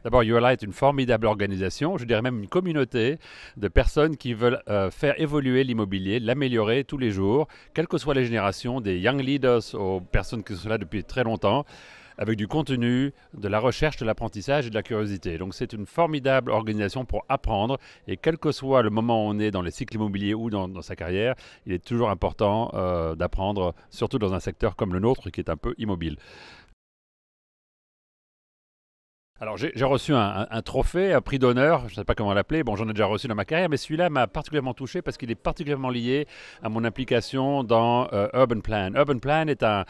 D'abord, ULI est une formidable organisation, je dirais même une communauté de personnes qui veulent faire évoluer l'immobilier, l'améliorer tous les jours, quelles que soient les générations, des young leaders aux personnes qui sont là depuis très longtemps, avec du contenu, de la recherche, de l'apprentissage et de la curiosité. Donc c'est une formidable organisation pour apprendre et quel que soit le moment où on est dans les cycles immobiliers ou dans sa carrière, il est toujours important d'apprendre, surtout dans un secteur comme le nôtre qui est un peu immobile. Alors j'ai reçu un trophée, un prix d'honneur, je ne sais pas comment l'appeler, bon j'en ai déjà reçu dans ma carrière, mais celui-là m'a particulièrement touché parce qu'il est particulièrement lié à mon implication dans Urban Plan. Urban Plan est un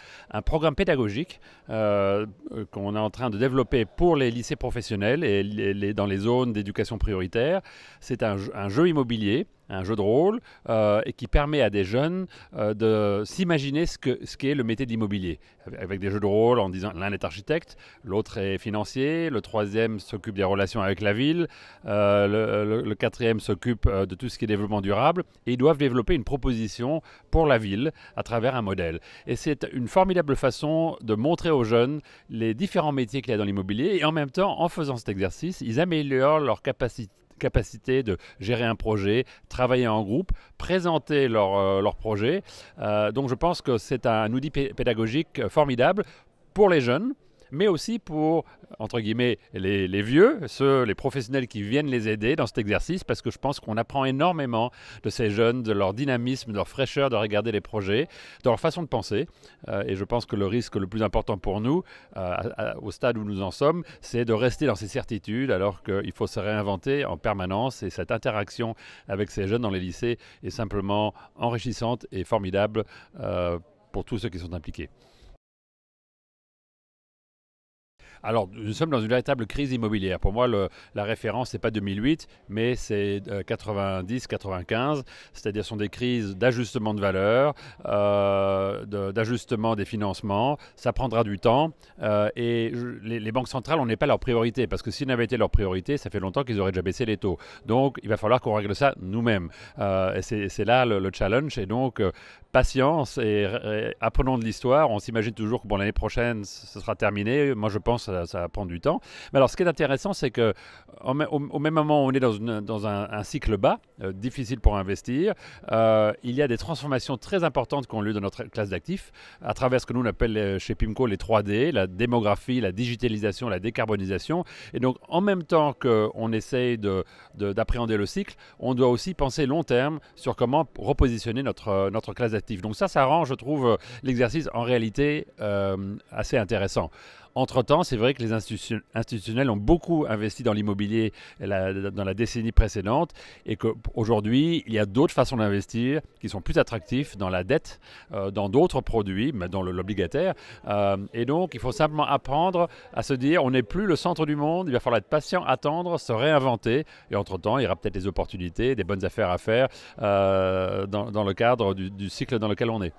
programme pédagogique qu'on est en train de développer pour les lycées professionnels et dans les zones d'éducation prioritaire. C'est un jeu immobilier, un jeu de rôle et qui permet à des jeunes de s'imaginer ce qu'est le métier d'immobilier. Avec des jeux de rôle en disant l'un est architecte, l'autre est financier, le troisième s'occupe des relations avec la ville, le quatrième s'occupe de tout ce qui est développement durable et ils doivent développer une proposition pour la ville à travers un modèle. Et c'est une formidable façon de montrer aux jeunes les différents métiers qu'il y a dans l'immobilier et en même temps, en faisant cet exercice, ils améliorent leur capacité de gérer un projet, travailler en groupe, présenter leur projet. Donc je pense que c'est un outil pédagogique formidable pour les jeunes, mais aussi pour, entre guillemets, les vieux, les professionnels qui viennent les aider dans cet exercice, parce que je pense qu'on apprend énormément de ces jeunes, de leur dynamisme, de leur fraîcheur de regarder les projets, de leur façon de penser. Et je pense que le risque le plus important pour nous, au stade où nous en sommes, c'est de rester dans ces certitudes, alors qu'il faut se réinventer en permanence. Et cette interaction avec ces jeunes dans les lycées est simplement enrichissante et formidable pour tous ceux qui sont impliqués. Alors, nous sommes dans une véritable crise immobilière. Pour moi, la référence, ce n'est pas 2008, mais c'est 90-95. C'est-à-dire ce sont des crises d'ajustement de valeur, d'ajustement des financements. Ça prendra du temps. Et les banques centrales, on n'est pas leur priorité. Parce que s'ils n'avaient été leur priorité, ça fait longtemps qu'ils auraient déjà baissé les taux. Donc, il va falloir qu'on règle ça nous-mêmes. Et c'est là le challenge. Et donc, patience et apprenons de l'histoire. On s'imagine toujours que l'année prochaine, ce sera terminé. Moi, je pense que ça va prendre du temps. Mais alors, ce qui est intéressant, c'est qu'au même moment où on est dans un cycle bas, difficile pour investir, il y a des transformations très importantes qui ont lieu dans notre classe d'actifs à travers ce que nous on appelle chez PIMCO les 3D, la démographie, la digitalisation, la décarbonisation. Et donc, en même temps qu'on essaye d'appréhender le cycle, on doit aussi penser long terme sur comment repositionner notre classe d'actifs. Donc ça rend, je trouve, l'exercice en réalité assez intéressant. Entre-temps, c'est vrai que les institutionnels ont beaucoup investi dans l'immobilier dans la décennie précédente et qu'aujourd'hui, il y a d'autres façons d'investir qui sont plus attractifs dans la dette, dans d'autres produits, mais dans l'obligataire. Et donc, il faut simplement apprendre à se dire, on n'est plus le centre du monde, il va falloir être patient, attendre, se réinventer. Et entre-temps, il y aura peut-être des opportunités, des bonnes affaires à faire dans le cadre du cycle dans lequel on est.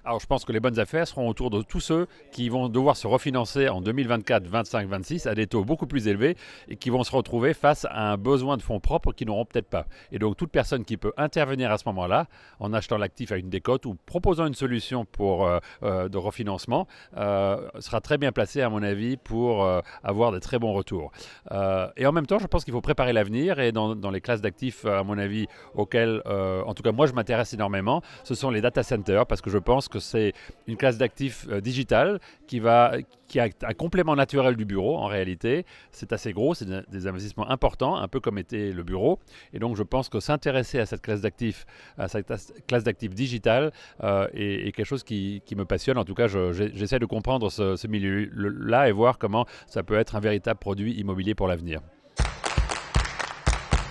Alors je pense que les bonnes affaires seront autour de tous ceux qui vont devoir se refinancer en 2024, 25, 26 à des taux beaucoup plus élevés et qui vont se retrouver face à un besoin de fonds propres qu'ils n'auront peut-être pas. Et donc toute personne qui peut intervenir à ce moment-là en achetant l'actif à une décote ou proposant une solution de refinancement sera très bien placée à mon avis pour avoir des très bons retours. Et en même temps je pense qu'il faut préparer l'avenir et dans les classes d'actifs à mon avis auxquelles en tout cas moi je m'intéresse énormément, ce sont les data centers parce que je pense que c'est une classe d'actifs digitale qui a un complément naturel du bureau en réalité. C'est assez gros, c'est des investissements importants, un peu comme était le bureau. Et donc je pense que s'intéresser à cette classe d'actifs digitale est quelque chose qui me passionne. En tout cas, j'essaie de comprendre ce milieu-là et voir comment ça peut être un véritable produit immobilier pour l'avenir.